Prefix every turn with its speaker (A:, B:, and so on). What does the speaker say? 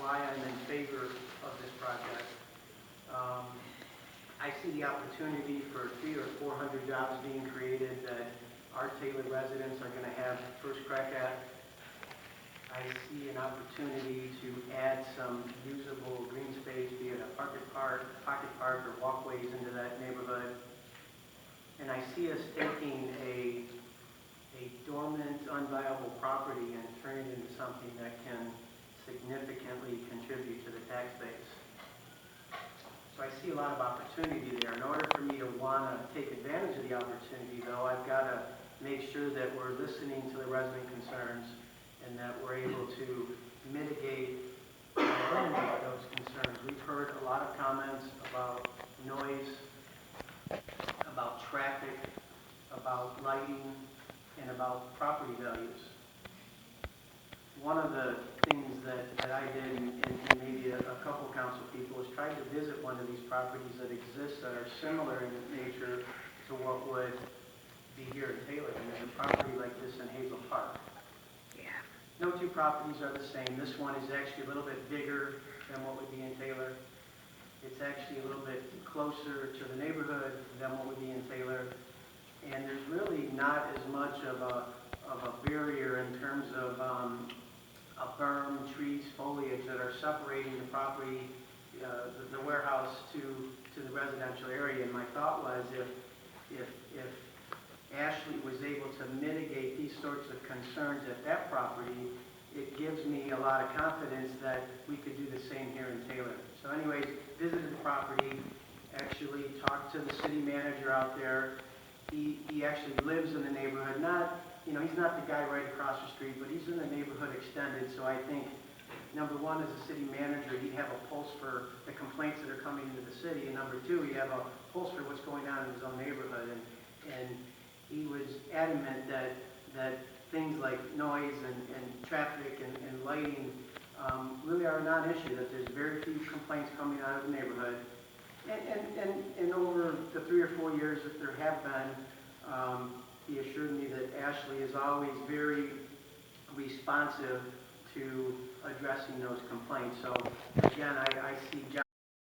A: why I'm in favor of this project. I see the opportunity for 300 or 400 jobs being created that our Taylor residents are going to have first crack at. I see an opportunity to add some usable green space, be it a pocket park, or walkways into that neighborhood. And I see us taking a dormant, unviable property and turning it into something that can significantly contribute to the tax base. So I see a lot of opportunity there. In order for me to want to take advantage of the opportunity, though, I've got to make sure that we're listening to the resident concerns and that we're able to mitigate and eliminate those concerns. We've heard a lot of comments about noise, about traffic, about lighting, and about property values. One of the things that I did, and maybe a couple council people, is tried to visit one of these properties that exist that are similar in nature to what would be here in Taylor. And there's a property like this in Hazel Park.
B: Yeah.
A: No two properties are the same. This one is actually a little bit bigger than what would be in Taylor. It's actually a little bit closer to the neighborhood than what would be in Taylor. And there's really not as much of a barrier in terms of a berm, trees, foliage that are separating the property, the warehouse to the residential area. And my thought was if Ashley was able to mitigate these sorts of concerns at that property, it gives me a lot of confidence that we could do the same here in Taylor. So anyways, visited the property, actually talked to the city manager out there. He actually lives in the neighborhood, he's not the guy right across the street, but he's in the neighborhood extended, so I think, number one, as a city manager, he'd have a pulse for the complaints that are coming into the city, and number two, he'd have a pulse for what's going on in his own neighborhood, and he was adamant that things like noise and traffic and lighting really are a non-issue, that there's very few complaints coming out of the neighborhood. And over the 3 or 4 years that there have been, he assured me that Ashley is always very responsive to addressing those complaints. So again, I see John